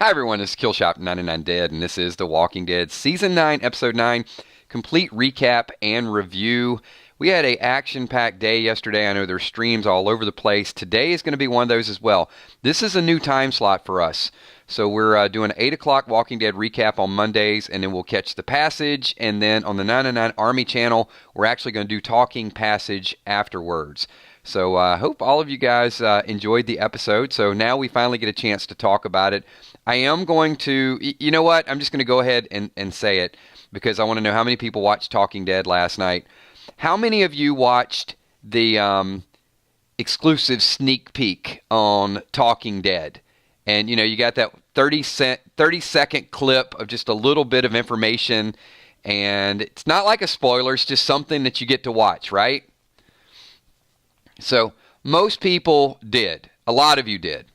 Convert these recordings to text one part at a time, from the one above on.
Hi everyone, this is Killshot 99 Dead, and this is The Walking Dead Season 9, Episode 9, complete recap and review. We had an action-packed day yesterday. I know there's streams all over the place. Today is going to be one of those as well. This is a new time slot for us. So we're doing an 8 o'clock Walking Dead recap on Mondays, and then we'll catch The Passage, and then on the 99 Army channel, we're actually going to do Talking Passage afterwards. So I hope all of you guys enjoyed the episode. So now we finally get a chance to talk about it. I am going to, you know what, I'm just going to go ahead and say it because I want to know how many people watched Talking Dead last night. How many of you watched the exclusive sneak peek on Talking Dead? And, you know, you got that 30-second clip of just a little bit of information. And it's not like a spoiler. It's just something that you get to watch, right? So most people did. A lot of you did.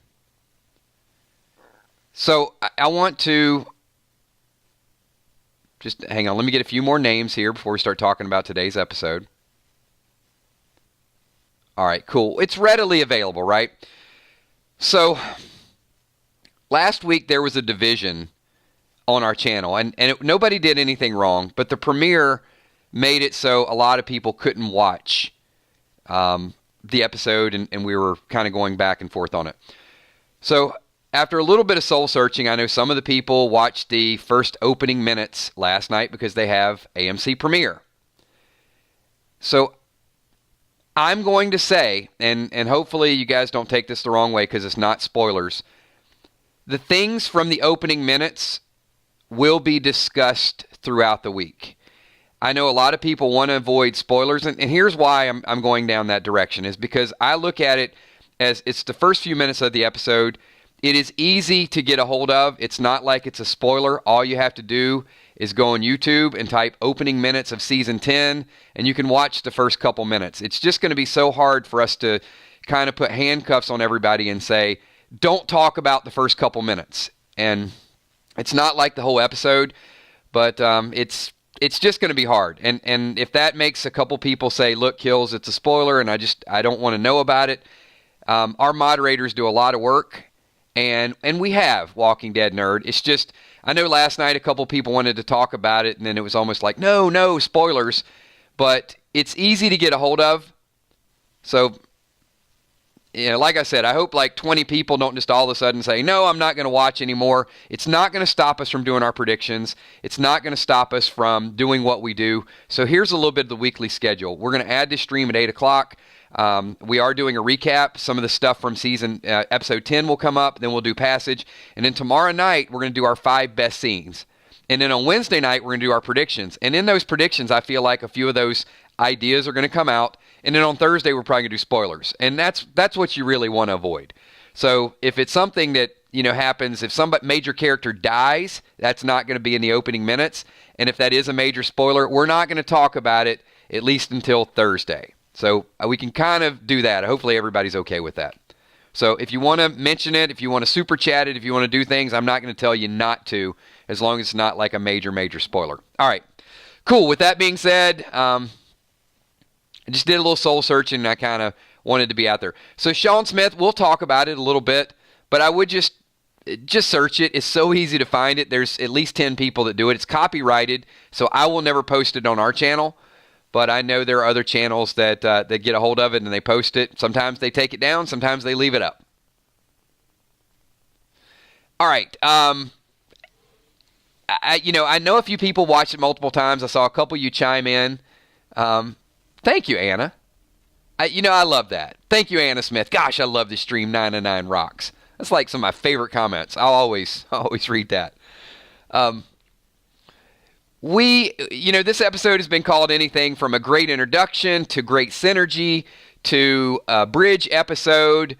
So I want to just hang on. Let me get a few more names here before we start talking about today's episode. All right, cool. It's readily available, right? So last week there was a division on our channel, and nobody did anything wrong, but the premiere made it so a lot of people couldn't watch the episode, and we were kind of going back and forth on it. So after a little bit of soul searching, I know some of the people watched the first opening minutes last night because they have AMC Premiere. So I'm going to say, and hopefully you guys don't take this the wrong way because it's not spoilers, the things from the opening minutes will be discussed throughout the week. I know a lot of people want to avoid spoilers, and here's why I'm going down that direction, is because I look at it as it's the first few minutes of the episode. It is easy to get a hold of. It's not like it's a spoiler. All you have to do is go on YouTube and type opening minutes of Season 10, and you can watch the first couple minutes. It's just going to be so hard for us to kind of put handcuffs on everybody and say, don't talk about the first couple minutes. And it's not like the whole episode, but it's just going to be hard. And if that makes a couple people say, look, Kills, it's a spoiler, and I don't want to know about it, our moderators do a lot of work, and we have Walking Dead Nerd. It's just, I know last night a couple people wanted to talk about it, and then it was almost like, no, spoilers. But it's easy to get a hold of. So, you know, like I said, I hope like 20 people don't just all of a sudden say, no, I'm not going to watch anymore. It's not going to stop us from doing our predictions. It's not going to stop us from doing what we do. So here's a little bit of the weekly schedule. We're going to add this stream at 8 o'clock. We are doing a recap. Some of the stuff from episode 10 will come up. Then we'll do Passage. And then tomorrow night, we're going to do our 5 best scenes. And then on Wednesday night, we're going to do our predictions. And in those predictions, I feel like a few of those ideas are going to come out. And then on Thursday, we're probably going to do spoilers. And that's what you really want to avoid. So if it's something that, you know, happens, if some major character dies, that's not going to be in the opening minutes. And if that is a major spoiler, we're not going to talk about it at least until Thursday. So we can kind of do that. Hopefully everybody's okay with that. So if you want to mention it, if you want to super chat it, if you want to do things, I'm not going to tell you not to, as long as it's not like a major spoiler. All right, cool. With that being said, I just did a little soul searching, and I kind of wanted to be out there. So Sean Smith, we'll talk about it a little bit, but I would just search it. It's so easy to find it. There's at least 10 people that do it. It's copyrighted, so I will never post it on our channel. But I know there are other channels that get a hold of it and they post it. Sometimes they take it down. Sometimes they leave it up. All right. I know a few people watched it multiple times. I saw a couple of you chime in. Thank you, Anna. I love that. Thank you, Anna Smith. Gosh, I love this stream. 99 rocks. That's like some of my favorite comments. I'll always read that. This episode has been called anything from a great introduction to great synergy to a bridge episode.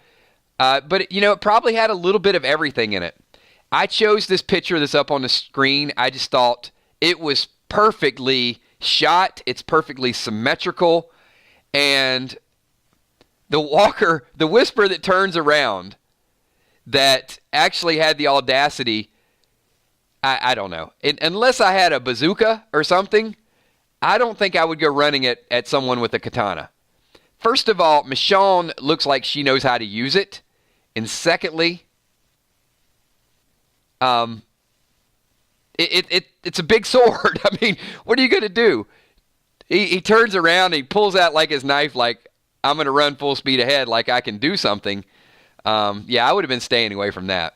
But it probably had a little bit of everything in it. I chose this picture that's up on the screen. I just thought it was perfectly shot. It's perfectly symmetrical. And the whisper that turns around that actually had the audacity, I don't know. Unless I had a bazooka or something, I don't think I would go running it at someone with a katana. First of all, Michonne looks like she knows how to use it. And secondly, It's a big sword. I mean, what are you going to do? He turns around and he pulls out like his knife, like, I'm going to run full speed ahead, like I can do something. Yeah, I would have been staying away from that.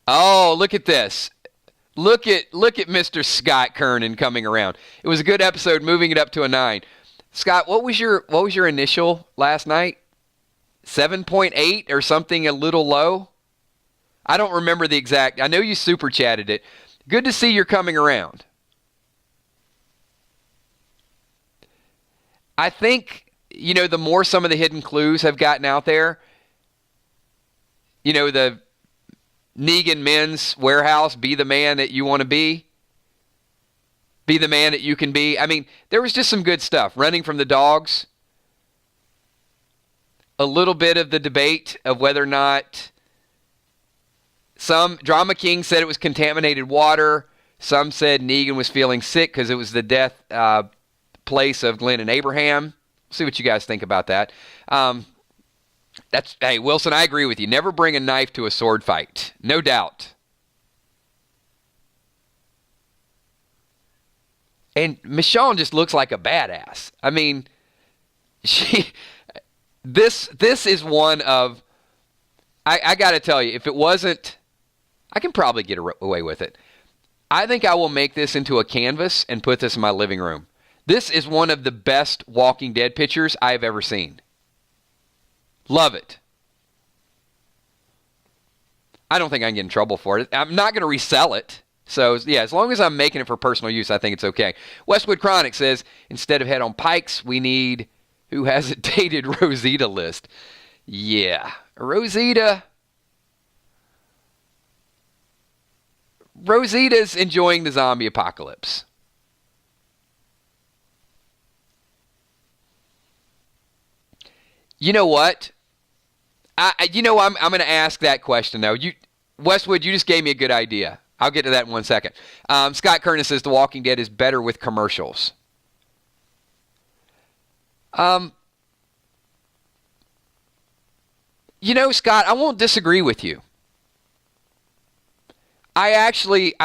Oh, look at this. Look at Mr. Scott Kernan coming around. It was a good episode, moving it up to a 9. Scott, what was your initial last night? 7.8 or something a little low? I don't remember the exact. I know you super chatted it. Good to see you're coming around. I think, the more some of the hidden clues have gotten out there, the Negan Men's Warehouse, be the man that you want to be the man that you can be. I mean, there was just some good stuff. Running from the dogs. A little bit of the debate of whether or not some Drama King said it was contaminated water. Some said Negan was feeling sick because it was the death place of Glenn and Abraham. We'll see what you guys think about that. Hey, Wilson, I agree with you. Never bring a knife to a sword fight. No doubt. And Michonne just looks like a badass. I mean, this is one of, I got to tell you, if it wasn't, I can probably get away with it. I think I will make this into a canvas and put this in my living room. This is one of the best Walking Dead pictures I've ever seen. Love it. I don't think I can get in trouble for it. I'm not going to resell it. So, yeah, as long as I'm making it for personal use, I think it's okay. Westwood Chronic says, instead of head on pikes, we need who hasn't dated Rosita list. Yeah, Rosita's enjoying the zombie apocalypse. You know what? I'm going to ask that question, though. Westwood, you just gave me a good idea. I'll get to that in 1 second. Scott Kernan says The Walking Dead is better with commercials. Scott, I won't disagree with you. I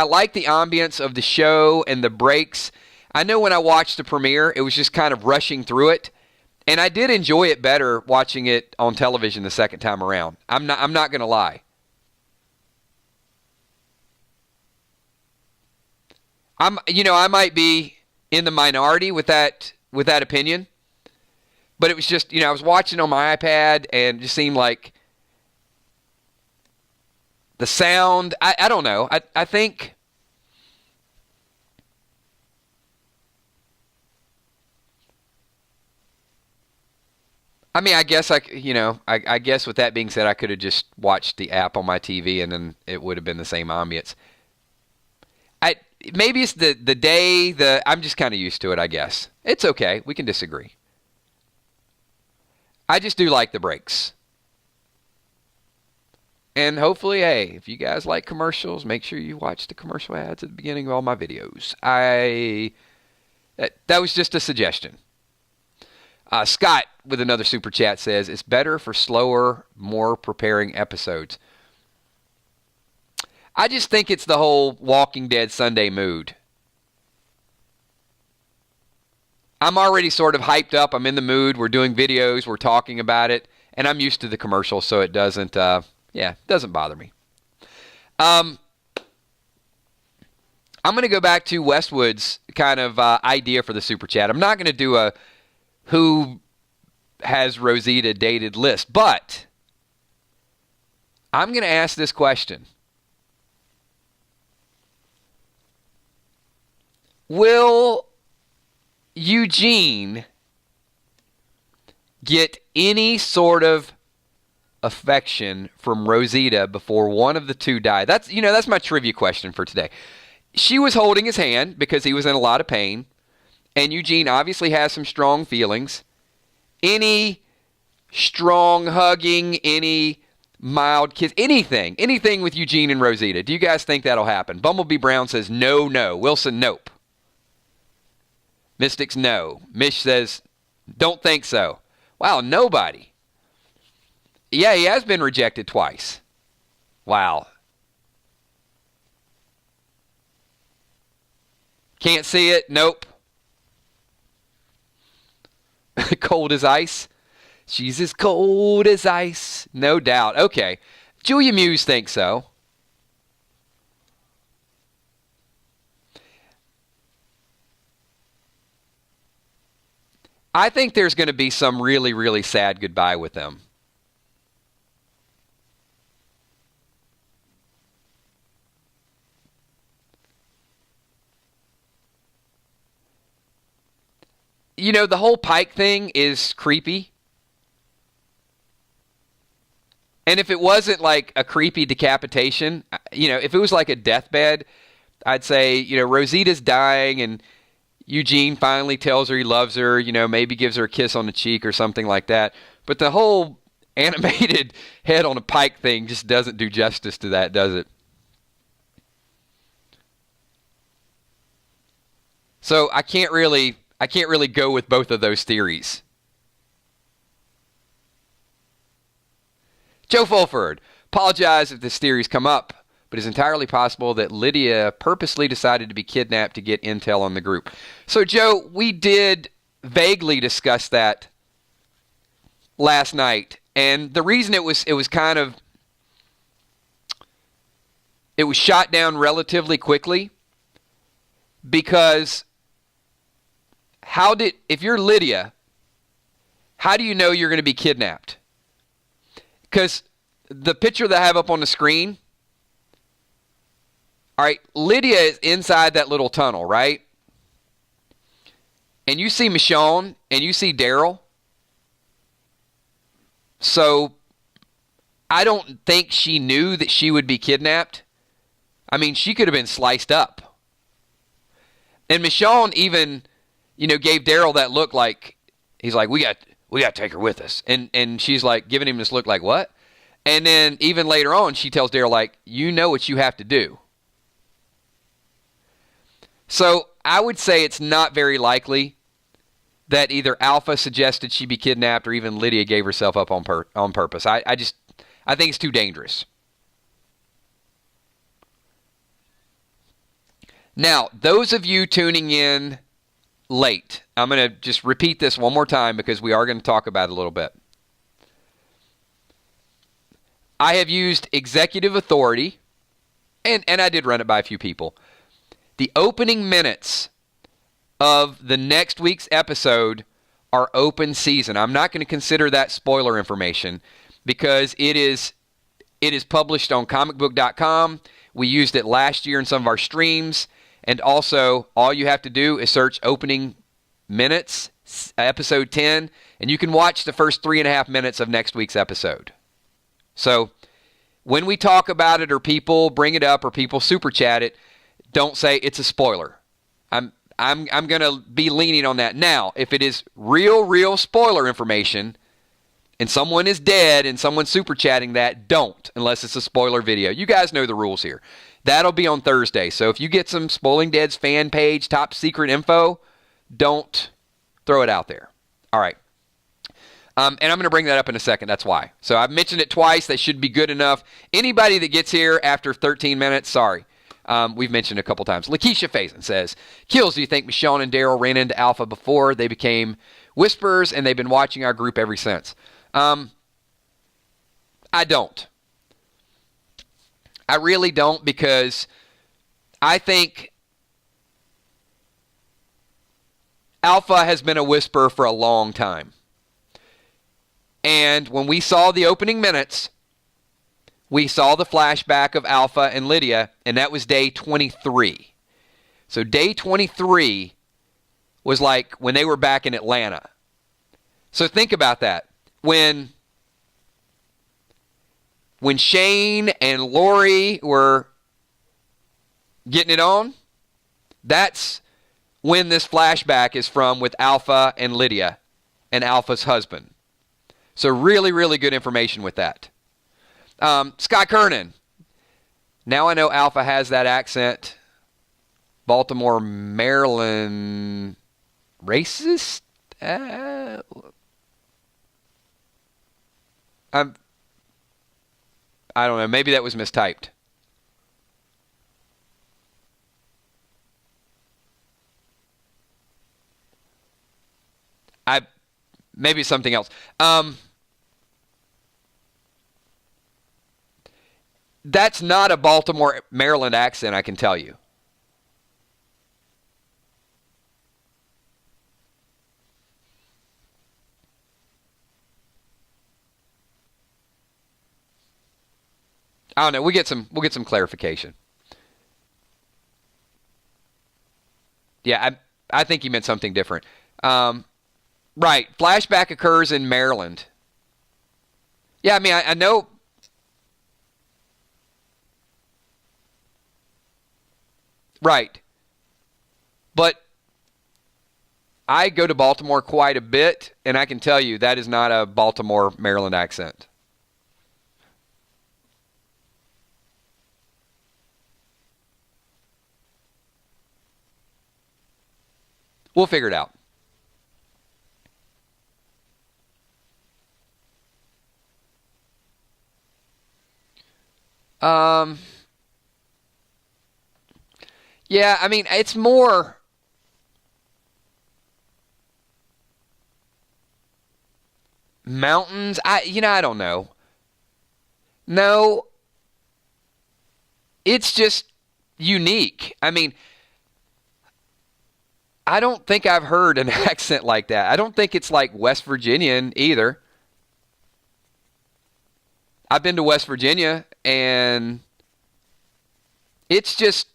like the ambience of the show and the breaks. I know when I watched the premiere, it was just kind of rushing through it. And I did enjoy it better watching it on television the second time around. I'm not going to lie. I might be in the minority with that opinion. But it was just, I was watching on my iPad and it just seemed like the sound, I don't know. I think I guess I guess with that being said, I could have just watched the app on my TV and then it would have been the same ambience. Maybe it's the day, I'm just kind of used to it, I guess. It's okay. We can disagree. I just do like the breaks. And hopefully, hey, if you guys like commercials, make sure you watch the commercial ads at the beginning of all my videos. That was just a suggestion. Scott, with another super chat, says, it's better for slower, more preparing episodes. I just think it's the whole Walking Dead Sunday mood. I'm already sort of hyped up. I'm in the mood. We're doing videos. We're talking about it. And I'm used to the commercials, so it doesn't bother me. I'm going to go back to Westwood's kind of idea for the super chat. I'm not going to do a who has Rosita dated list, but I'm going to ask this question. Will Eugene get any sort of affection from Rosita before one of the two die? That's my trivia question for today. She was holding his hand because he was in a lot of pain, and Eugene obviously has some strong feelings. Any strong hugging, any mild kiss, anything with Eugene and Rosita. Do you guys think that'll happen? Bumblebee Brown says no. Wilson, nope. Mystics, no. Mish says, don't think so. Wow, nobody. Yeah, he has been rejected twice. Wow. Can't see it? Nope. Cold as ice? She's as cold as ice. No doubt. Okay. Julia Muse thinks so. I think there's going to be some really, really sad goodbye with them. You know, the whole Pike thing is creepy. And if it wasn't like a creepy decapitation, you know, if it was like a deathbed, I'd say, you know, Rosita's dying and Eugene finally tells her he loves her, you know, maybe gives her a kiss on the cheek or something like that. But the whole animated head on a Pike thing just doesn't do justice to that, does it? So I can't really go with both of those theories. Joe Fulford, apologize if this theory's come up, but it's entirely possible that Lydia purposely decided to be kidnapped to get intel on the group. So, Joe, we did vaguely discuss that last night, and the reason it was shot down relatively quickly because if you're Lydia, how do you know you're going to be kidnapped? Because the picture that I have up on the screen, all right, Lydia is inside that little tunnel, right? And you see Michonne and you see Daryl. So I don't think she knew that she would be kidnapped. I mean, she could have been sliced up. And Michonne even, you know, gave Daryl that look like, he's like, we got to take her with us. And she's like giving him this look like, what? And then even later on, she tells Daryl, like, you know what you have to do. So I would say it's not very likely that either Alpha suggested she be kidnapped or even Lydia gave herself up on purpose. I think it's too dangerous. Now, those of you tuning in late, I'm going to just repeat this one more time because we are going to talk about it a little bit. I have used executive authority, and I did run it by a few people. The opening minutes of the next week's episode are open season. I'm not going to consider that spoiler information because it is published on comicbook.com. We used it last year in some of our streams. And also, all you have to do is search opening minutes, episode 10, and you can watch the first 3.5 minutes of next week's episode. So, when we talk about it or people bring it up or people super chat it, don't say it's a spoiler. I'm going to be leaning on that. Now, if it is real spoiler information and someone is dead and someone's super chatting that, don't, unless it's a spoiler video. You guys know the rules here. That'll be on Thursday. So if you get some Spoiling Dead's fan page, top secret info, don't throw it out there. All right. And I'm going to bring that up in a second. That's why. So I've mentioned it twice. That should be good enough. Anybody that gets here after 13 minutes, sorry. We've mentioned it a couple times. Lakeisha Faison says, Kills, do you think Michonne and Daryl ran into Alpha before they became Whispers and they've been watching our group ever since? I don't. I really don't, because I think Alpha has been a Whisperer for a long time. And when we saw the opening minutes, we saw the flashback of Alpha and Lydia, and that was day 23. So day 23 was like when they were back in Atlanta. So think about that. When Shane and Lori were getting it on, that's when this flashback is from with Alpha and Lydia and Alpha's husband. So really, really good information with that. Sky Kernan. Now I know Alpha has that accent. Baltimore, Maryland racist? I'm I don't know. Maybe that was mistyped. Maybe it's something else. That's not a Baltimore, Maryland accent, I can tell you. I don't know. We'll get some clarification. Yeah, I think he meant something different. Right. Flashback occurs in Maryland. Yeah, I mean, I know. Right. But I go to Baltimore quite a bit, and I can tell you that is not a Baltimore, Maryland accent. We'll figure it out. Yeah, I mean, it's more mountains. I don't know. No, it's just unique. I mean, I don't think I've heard an accent like that. I don't think it's like West Virginian either. I've been to West Virginia, and it's just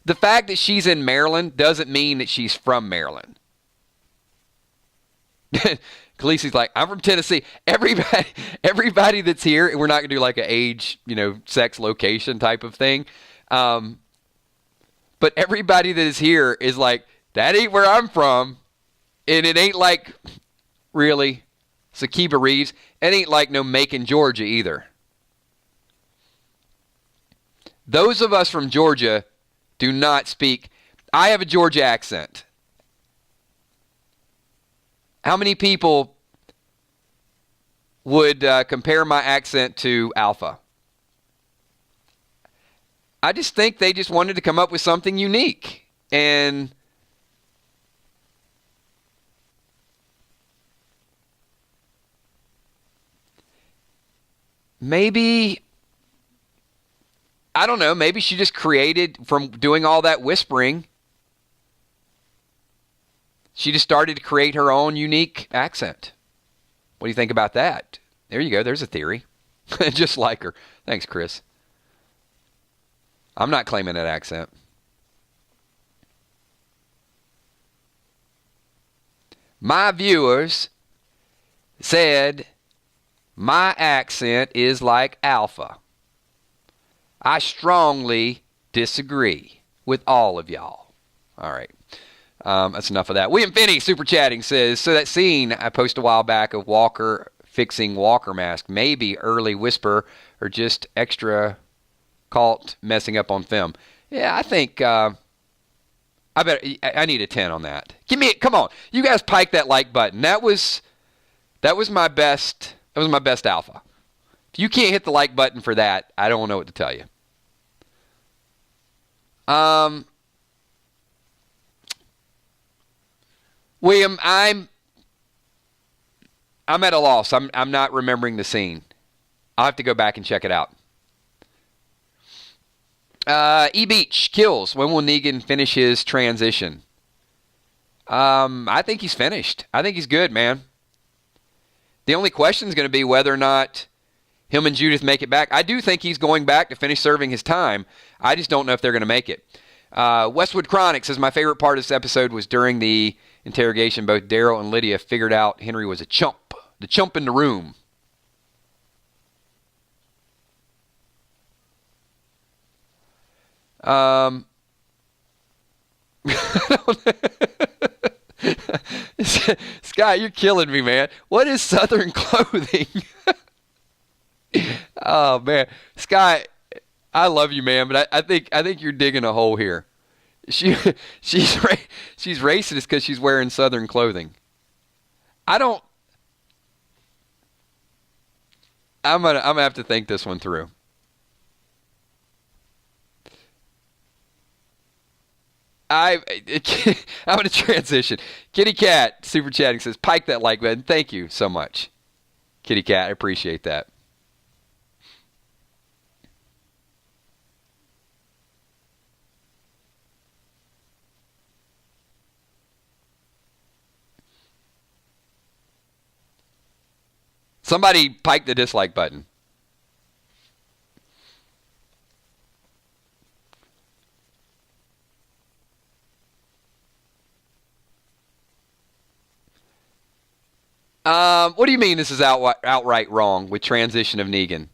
the fact that she's in Maryland doesn't mean that she's from Maryland. Khaleesi's like, I'm from Tennessee. Everybody that's here, we're not going to do like an age, sex, location type of thing. But everybody that is here is like, that ain't where I'm from. And it ain't like, really, Sakiba Reeves. It ain't like no Macon, Georgia either. Those of us from Georgia do not speak. I have a Georgia accent. How many people would compare my accent to Alpha? I just think they just wanted to come up with something unique. And maybe, I don't know, maybe she just created, from doing all that whispering, she just started to create her own unique accent. What do you think about that? There you go. There's a theory. Just like her. Thanks, Chris. I'm not claiming that accent. My viewers said my accent is like Alpha. I strongly disagree with all of y'all. All right. That's enough of that. William Finney, super chatting, says, so that scene I posted a while back of Walker fixing Walker mask, maybe early whisper or just extra caught messing up on film. Yeah, I think I need a 10 on that. Come on. You guys pike that like button. That was my best. That was my best Alpha. If you can't hit the like button for that, I don't know what to tell you. William, I'm at a loss. I'm not remembering the scene. I'll have to go back and check it out. E Beach kills. When will Negan finish his transition? I think he's finished. I think he's good, man. The only question is going to be whether or not him and Judith make it back. I do think he's going back to finish serving his time. I just don't know if they're going to make it. Westwood Chronic says, my favorite part of this episode was during the interrogation. Both Daryl and Lydia figured out Henry was a chump. The chump in the room. Sky, you're killing me, man. What is Southern clothing? Oh man, Sky, I love you, man, but I think you're digging a hole here. She's racist because she's wearing Southern clothing. I I'm gonna have to think this one through. I'm gonna transition. Kitty Cat super chatting says, "Pike that like button." Thank you so much, Kitty Cat. I appreciate that. Somebody pike the dislike button. What do you mean this is outright wrong with transition of Negan?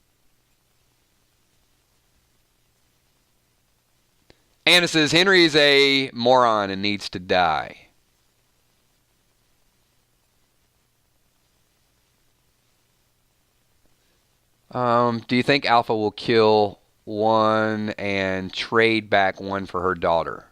Anna says, Henry is a moron and needs to die. Do you think Alpha will kill one and trade back one for her daughter?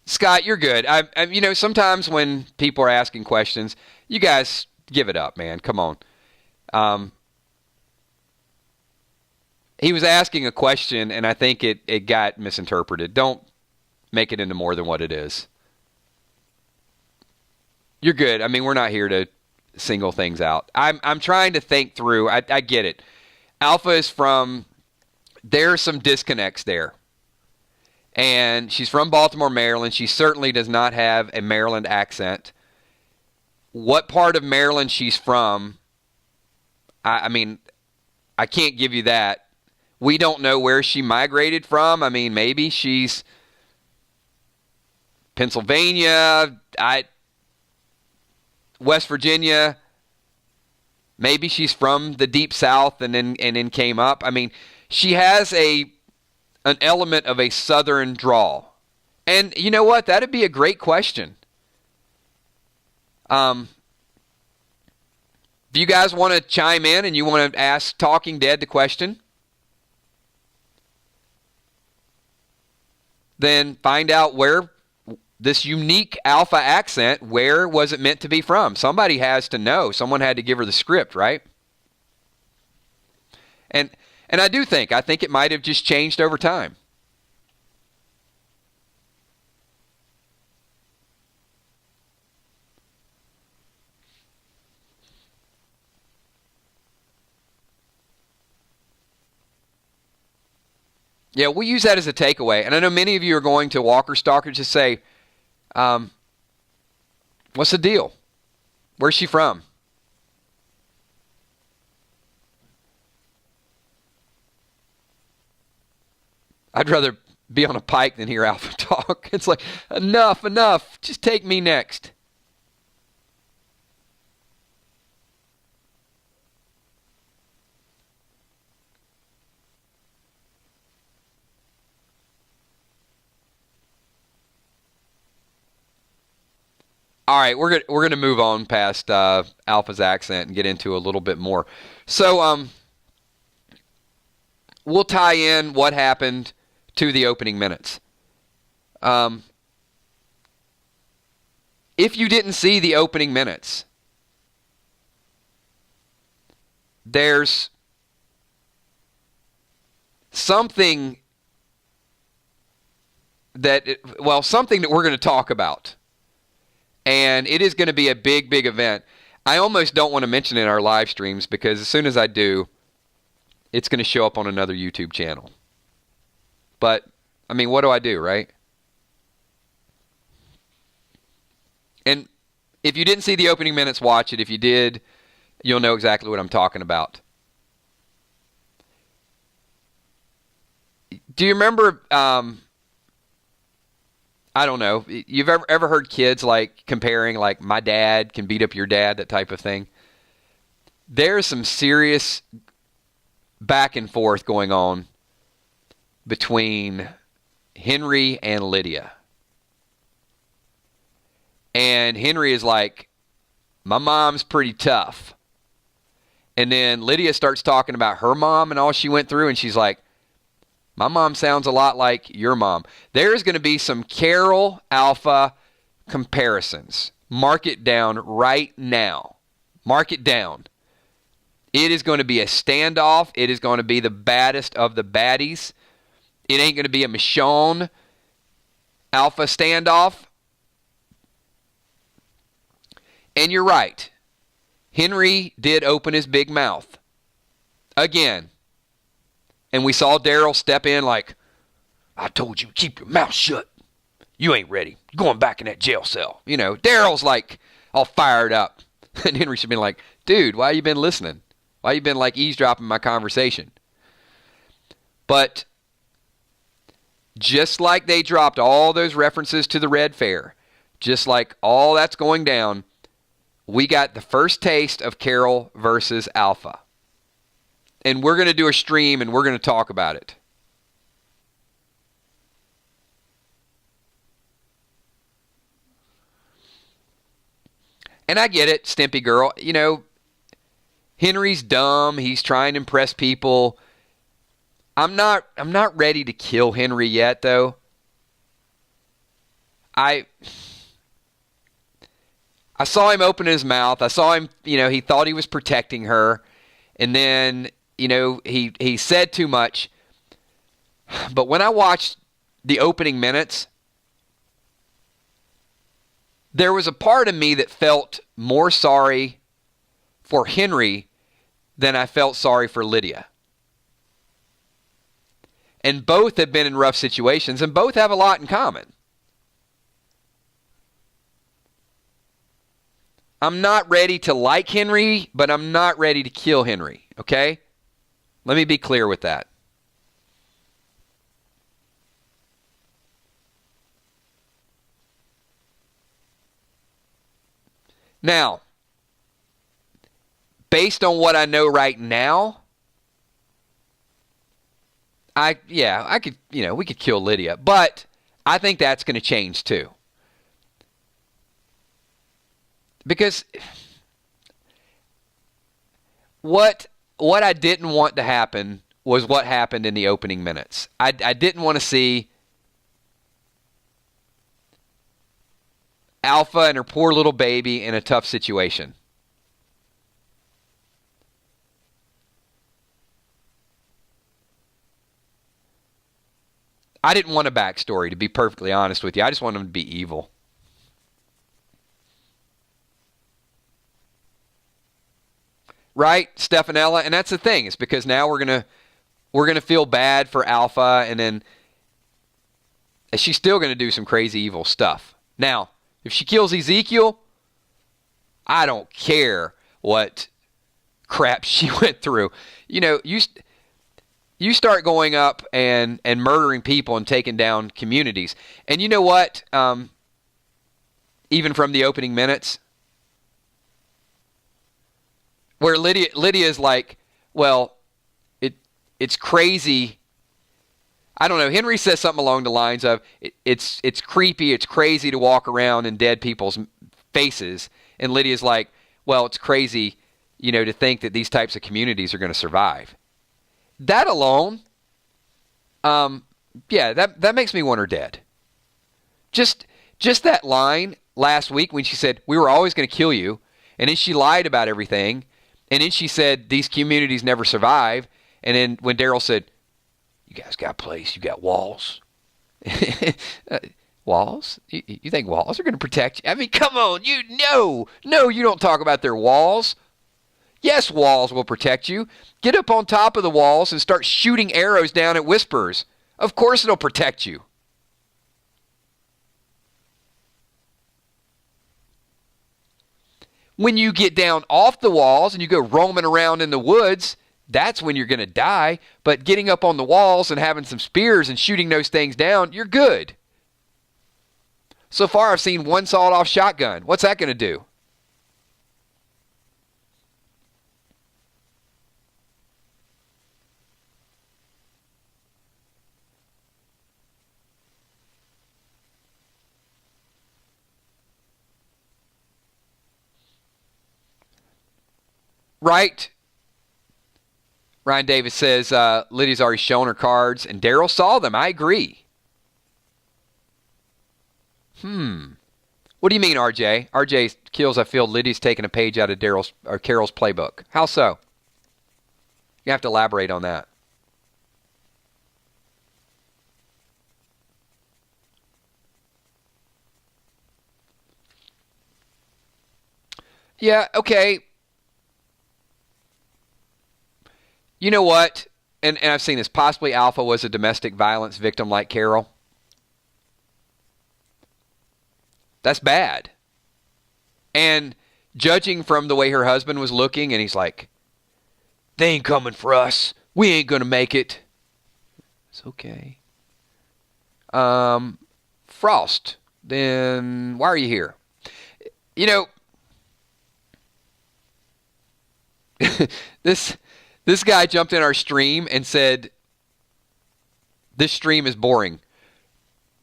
Scott, you're good. Sometimes when people are asking questions, you guys give it up, man. Come on. He was asking a question, and I think it got misinterpreted. Don't make it into more than what it is. You're good. I mean, we're not here to single things out. I'm trying to think through. I get it. Alpha is from. There are some disconnects there. And she's from Baltimore, Maryland. She certainly does not have a Maryland accent. What part of Maryland she's from, I mean, I can't give you that. We don't know where she migrated from. I mean, maybe she's Pennsylvania, West Virginia. Maybe she's from the deep south and then came up. I mean, she has an element of a southern drawl. And you know what? That'd be a great question. If you guys want to chime in and you want to ask Talking Dead the question, then find out where this unique Alpha accent, where was it meant to be from? Somebody has to know. Someone had to give her the script, right? And I think it might have just changed over time. Yeah, we'll use that as a takeaway. And I know many of you are going to Walker Stalker to say, what's the deal? Where's she from? I'd rather be on a pike than hear Alpha talk. It's like, enough. Just take me next. All right, we're going to move on past Alpha's accent and get into a little bit more. So we'll tie in what happened to the opening minutes. If you didn't see the opening minutes, there's something something that we're going to talk about. And it is going to be a big, big event. I almost don't want to mention it in our live streams because as soon as I do, it's going to show up on another YouTube channel. But, I mean, what do I do, right? And if you didn't see the opening minutes, watch it. If you did, you'll know exactly what I'm talking about. Do you remember... I don't know. You've ever heard kids like comparing like my dad can beat up your dad, that type of thing? There's some serious back and forth going on between Henry and Lydia. And Henry is like, my mom's pretty tough. And then Lydia starts talking about her mom and all she went through, and she's like, My mom sounds a lot like your mom. There's going to be some Carol Alpha comparisons. Mark it down right now. Mark it down. It is going to be a standoff. It is going to be the baddest of the baddies. It ain't going to be a Michonne Alpha standoff. And you're right. Henry did open his big mouth. Again. And we saw Daryl step in like, I told you, keep your mouth shut. You ain't ready. You're going back in that jail cell. You know, Daryl's like all fired up. And Henry should be like, dude, why you been listening? Why you been like eavesdropping my conversation? But just like they dropped all those references to the Red Fair, just like all that's going down, we got the first taste of Carol versus Alpha. And we're going to do a stream and we're going to talk about it. And I get it, Stimpy girl. You know, Henry's dumb. He's trying to impress people. I'm not ready to kill Henry yet, though. I saw him open his mouth. I saw him, he thought he was protecting her. And then, he said too much. But when I watched the opening minutes, there was a part of me that felt more sorry for Henry than I felt sorry for Lydia. And both have been in rough situations, and both have a lot in common. I'm not ready to like Henry, but I'm not ready to kill Henry, okay? Let me be clear with that. Now, based on what I know right now, we could kill Lydia, but I think that's going to change too. Because what I didn't want to happen was what happened in the opening minutes. I didn't want to see Alpha and her poor little baby in a tough situation. I didn't want a backstory, to be perfectly honest with you. I just wanted them to be evil. Right, Stefanella? And that's the thing. It's because now we're gonna feel bad for Alpha, and then she's still gonna do some crazy evil stuff. Now, if she kills Ezekiel, I don't care what crap she went through. You start going up and murdering people and taking down communities. And you know what? Even from the opening minutes, where Lydia's like, well, it's crazy. I don't know. Henry says something along the lines of, it's creepy, it's crazy to walk around in dead people's faces. And Lydia's like, well, it's crazy, to think that these types of communities are going to survive. That alone, that makes me want her dead. Just that line last week when she said, we were always going to kill you, and then she lied about everything, and then she said, these communities never survive, and then when Daryl said, you guys got a place, you got walls. Walls? You think walls are going to protect you? I mean, come on, No, you don't talk about their walls. Yes, walls will protect you. Get up on top of the walls and start shooting arrows down at Whisperers. Of course it'll protect you. When you get down off the walls and you go roaming around in the woods, that's when you're going to die. But getting up on the walls and having some spears and shooting those things down, you're good. So far I've seen one sawed-off shotgun. What's that going to do? Right? Ryan Davis says Lydia's already shown her cards, and Daryl saw them. I agree. What do you mean, RJ? RJ Kills, I feel Lydia's taking a page out of Daryl's or Carol's playbook. How so? You have to elaborate on that. Yeah, okay. You know what? And I've seen this. Possibly Alpha was a domestic violence victim like Carol. That's bad. And judging from the way her husband was looking, and he's like, they ain't coming for us. We ain't going to make it. It's okay. Frost, then why are you here? You know, this guy jumped in our stream and said, this stream is boring.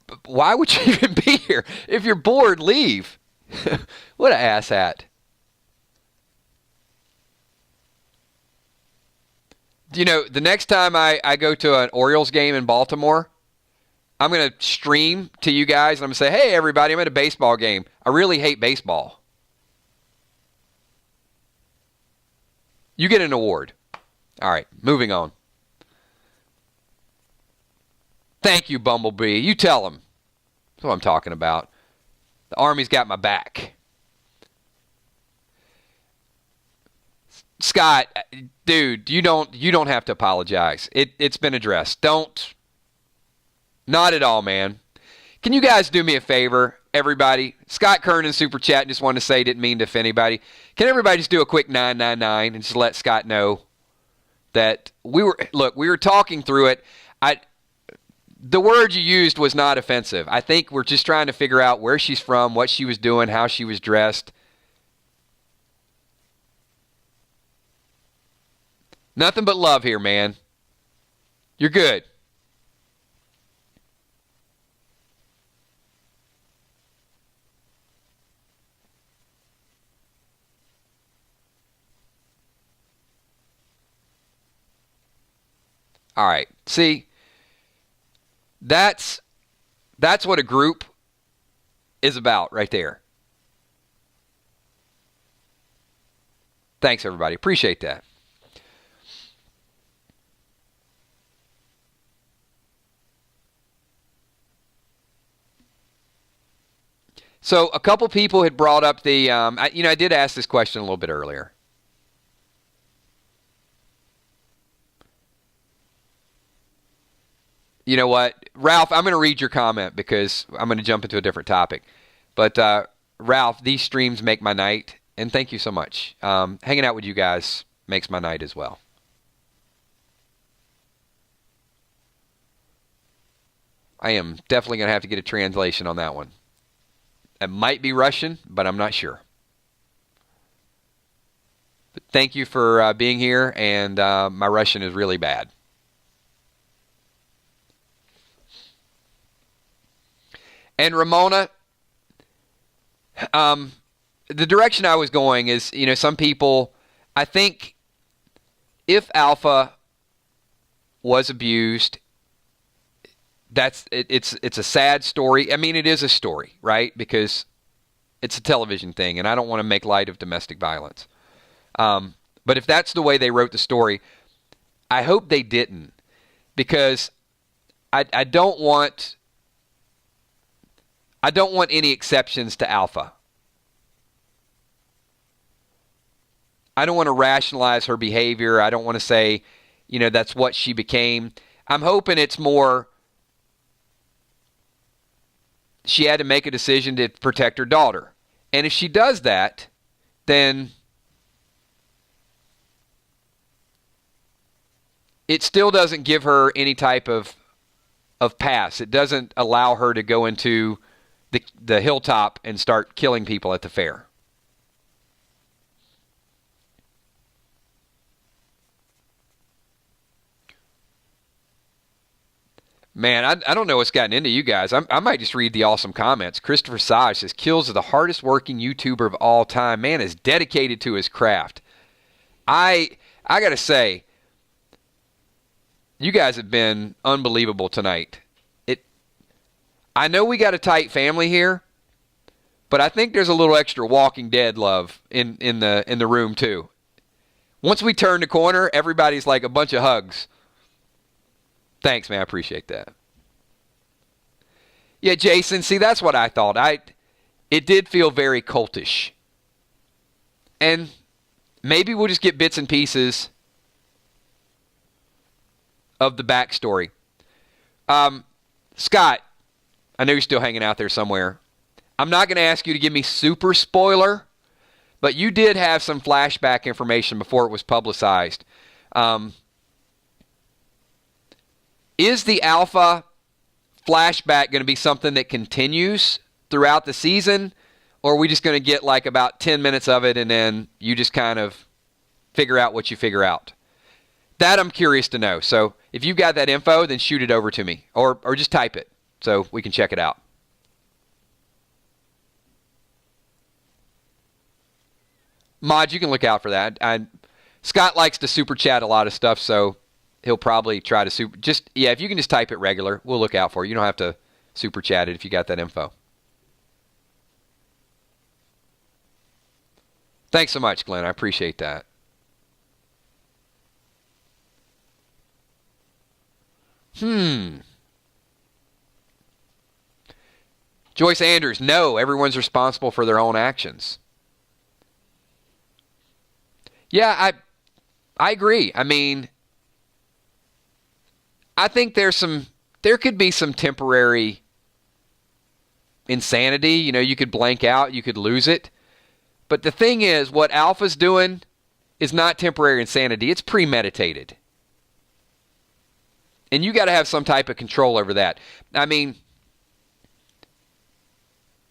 But why would you even be here? If you're bored, leave. What an asshat. You know, the next time I go to an Orioles game in Baltimore, I'm going to stream to you guys, and I'm going to say, hey, everybody, I'm at a baseball game. I really hate baseball. You get an award. All right, moving on. Thank you, Bumblebee. You tell him. That's what I'm talking about. The Army's got my back. Scott, dude, you don't have to apologize. It's been addressed. Don't. Not at all, man. Can you guys do me a favor, everybody? Scott Kernan super chat just wanted to say didn't mean to offend anybody. Can everybody just do a quick 999 and just let Scott know that we were talking through it. The word you used was not offensive. I think we're just trying to figure out where she's from, what she was doing, how she was dressed. Nothing but love here, man. You're good. All right. See, that's what a group is about right there. Thanks, everybody. Appreciate that. So a couple people had brought up the, I did ask this question a little bit earlier. You know what? Ralph, I'm going to read your comment because I'm going to jump into a different topic. But Ralph, these streams make my night, and thank you so much. Hanging out with you guys makes my night as well. I am definitely going to have to get a translation on that one. It might be Russian, but I'm not sure. But thank you for being here, and my Russian is really bad. And Ramona, the direction I was going is, some people, I think if Alpha was abused, it's a sad story. I mean, it is a story, right? Because it's a television thing, and I don't want to make light of domestic violence. But if that's the way they wrote the story, I hope they didn't, because I don't want any exceptions to Alpha. I don't want to rationalize her behavior. I don't want to say, that's what she became. I'm hoping it's more she had to make a decision to protect her daughter. And if she does that, then it still doesn't give her any type of pass. It doesn't allow her to go into the Hilltop and start killing people at the fair. Man, I don't know what's gotten into you guys. I might just read the awesome comments. Christopher Sage says, Kills is the hardest working YouTuber of all time. Man is dedicated to his craft. I got to say, You guys have been unbelievable tonight. I know we got a tight family here, but I think there's a little extra Walking Dead love in the room too. Once we turn the corner, everybody's like a bunch of hugs. Thanks, man. I appreciate that. Yeah, Jason, see, that's what I thought. It did feel very cultish. And maybe we'll just get bits and pieces of the backstory. Scott, I know you're still hanging out there somewhere. I'm not going to ask you to give me super spoiler, but you did have some flashback information before it was publicized. Is the Alpha flashback going to be something that continues throughout the season, or are we just going to get like about 10 minutes of it and then you just kind of figure out what you figure out? That I'm curious to know. So if you've got that info, then shoot it over to me, or just type it so we can check it out. Mod, you can look out for that. Scott likes to super chat a lot of stuff, so he'll probably try to if you can just type it regular, we'll look out for it. You don't have to super chat it if you got that info. Thanks so much, Glenn. I appreciate that. Joyce Andrews, no, everyone's responsible for their own actions. Yeah, I agree. I mean, I think there could be some temporary insanity. You know, you could blank out, you could lose it. But the thing is, what Alpha's doing is not temporary insanity. It's premeditated. And you got to have some type of control over that. I mean,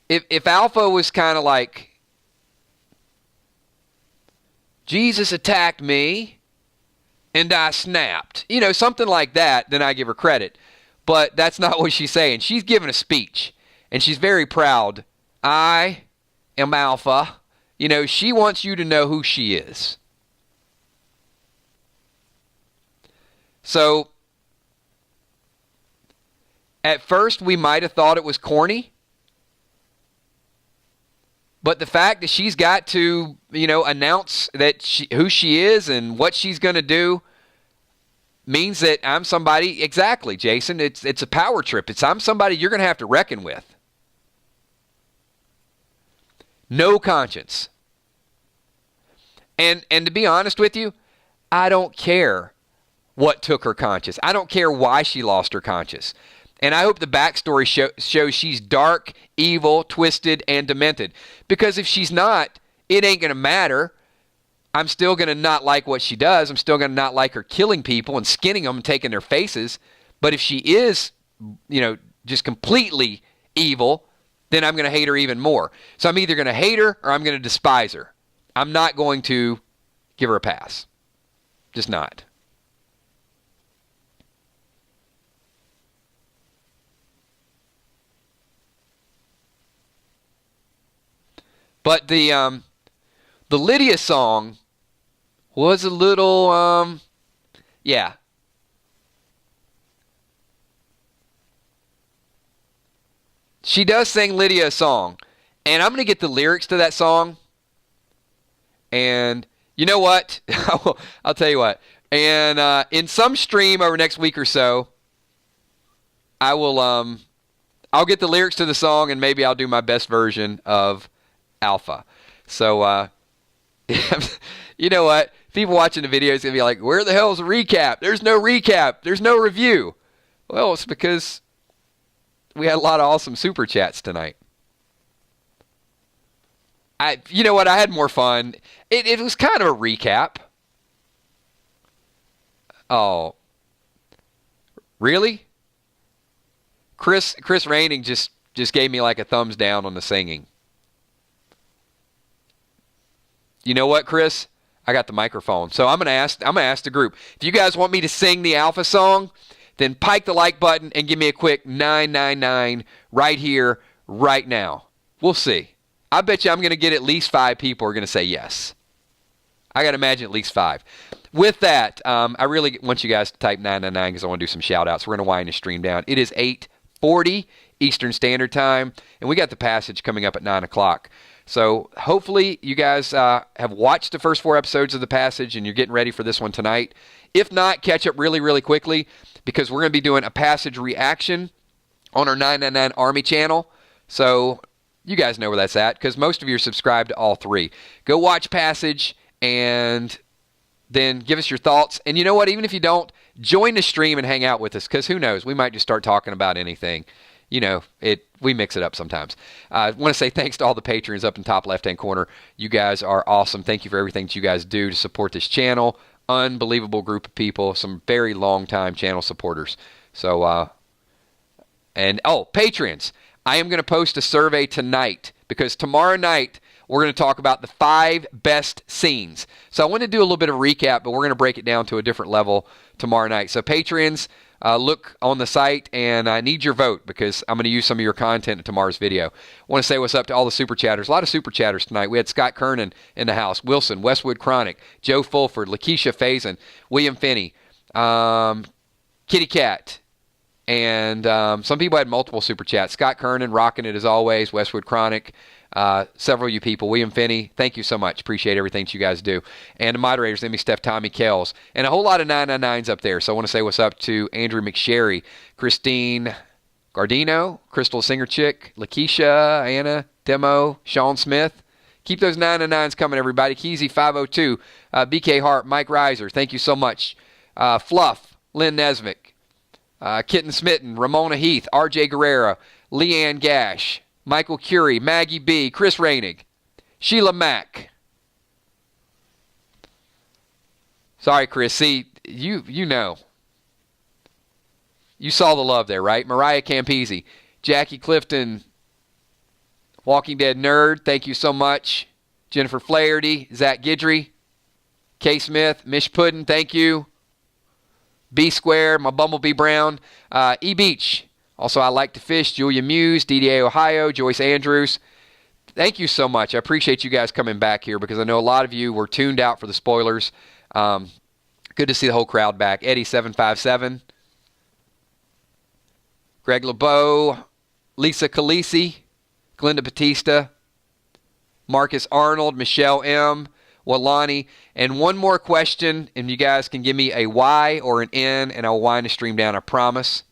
if Alpha was kind of like, Jesus attacked me and I snapped, you know, something like that, then I give her credit. But that's not what she's saying. She's giving a speech, and she's very proud. I am Alpha. You know, she wants you to know who she is. So, at first, we might have thought it was corny. But the fact that she's got to, you know, announce that who she is and what she's going to do means that I'm somebody, exactly, Jason, it's a power trip. I'm somebody you're going to have to reckon with. No conscience. And to be honest with you, I don't care what took her conscience. I don't care why she lost her conscience. And I hope the backstory shows she's dark, evil, twisted, and demented. Because if she's not, it ain't going to matter. I'm still going to not like what she does. I'm still going to not like her killing people and skinning them and taking their faces. But if she is, you know, just completely evil, then I'm going to hate her even more. So I'm either going to hate her or I'm going to despise her. I'm not going to give her a pass. Just not. But the Lydia song was a little, yeah. She does sing Lydia a song. And I'm going to get the lyrics to that song. And you know what? I'll tell you what. And in some stream over next week or so, I will, I'll get the lyrics to the song and maybe I'll do my best version of Alpha. So, you know what? People watching the video is going to be like, where the hell is the recap? There's no recap. There's no review. Well, it's because we had a lot of awesome super chats tonight. You know what? I had more fun. It was kind of a recap. Oh. Really? Chris Raining just gave me like a thumbs down on the singing. You know what, Chris? I got the microphone. So I'm gonna ask the group. If you guys want me to sing the Alpha song, then pike the like button and give me a quick 999 right here, right now. We'll see. I bet you I'm gonna get at least 5 people who are gonna say yes. I gotta imagine at least 5. with that, I really want you guys to type 999 because I want to do some shout-outs. We're going to wind the stream down. It is 8:40 Eastern Standard Time, and we got the passage coming up at 9 o'clock. So hopefully you guys have watched the first 4 episodes of the passage and you're getting ready for this one tonight. If not, catch up really, really quickly because we're going to be doing a passage reaction on our 999 Army channel. So you guys know where that's at because most of you are subscribed to all 3. Go watch Passage and then give us your thoughts. And you know what? Even if you don't, join the stream and hang out with us because who knows? We might just start talking about anything. You know, we mix it up sometimes. I want to say thanks to all the patrons up in top left-hand corner. You guys are awesome. Thank you for everything that you guys do to support this channel. Unbelievable group of people. Some very long-time channel supporters. So, patrons. I am going to post a survey tonight because tomorrow night we're going to talk about the 5 best scenes. So I want to do a little bit of recap, but we're going to break it down to a different level tomorrow night. So patrons, look on the site, and I need your vote because I'm going to use some of your content in tomorrow's video. I want to say what's up to all the super chatters. A lot of super chatters tonight. We had Scott Kernan in the house, Wilson, Westwood Chronic, Joe Fulford, Lakeisha Faison, William Finney, Kitty Cat, and some people had multiple super chats. Scott Kernan rocking it as always, Westwood Chronic. Several of you people, William Finney, thank you so much. Appreciate everything that you guys do. And the moderators, Emmy, Steph, Tommy, Kells, and a whole lot of 999s up there. So I want to say what's up to Andrew McSherry, Christine Gardino, Crystal Singer Chick, Lakeisha, Anna, Demo, Sean Smith. Keep those 999s coming, everybody. Keezy 502, BK Hart, Mike Reiser, thank you so much. Fluff, Lynn Nesvick, Kitten Smitten, Ramona Heath, RJ Guerrero, Leanne Gash, Michael Curie, Maggie B., Chris Rainig, Sheila Mack. Sorry, Chris. See, you know. You saw the love there, right? Mariah Campese, Jackie Clifton, Walking Dead Nerd, thank you so much. Jennifer Flaherty, Zach Guidry, K. Smith, Mish Puddin, thank you. B Square, my Bumblebee Brown, E Beach. Also, I Like to Fish, Julia Muse, DDA Ohio, Joyce Andrews. Thank you so much. I appreciate you guys coming back here because I know a lot of you were tuned out for the spoilers. Good to see the whole crowd back. Eddie757, Greg LeBeau, Lisa Calisi, Glenda Batista, Marcus Arnold, Michelle M., Walani. And one more question, and you guys can give me a Y or an N, and I'll wind the stream down, I promise.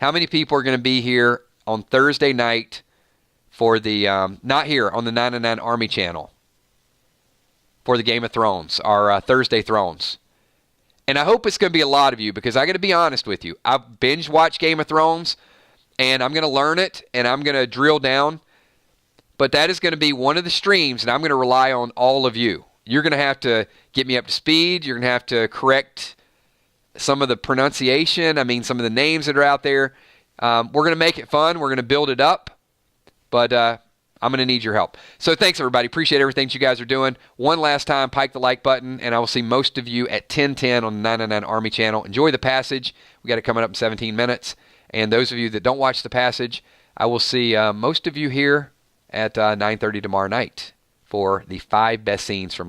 How many people are going to be here on Thursday night for the, not here, on the 999 Army channel for the Game of Thrones, our Thursday Thrones? And I hope it's going to be a lot of you because I got to be honest with you. I've binge watched Game of Thrones, and I'm going to learn it, and I'm going to drill down. But that is going to be one of the streams, and I'm going to rely on all of you. You're going to have to get me up to speed. You're going to have to correct some of the pronunciation, some of the names that are out there. We're going to make it fun. We're going to build it up. But I'm going to need your help. So thanks, everybody. Appreciate everything that you guys are doing. One last time, pike the like button, and I will see most of you at 10:10 on the 999 Army channel. Enjoy the passage. We got it coming up in 17 minutes. And those of you that don't watch the passage, I will see most of you here at 9:30 tomorrow night for the 5 best scenes from last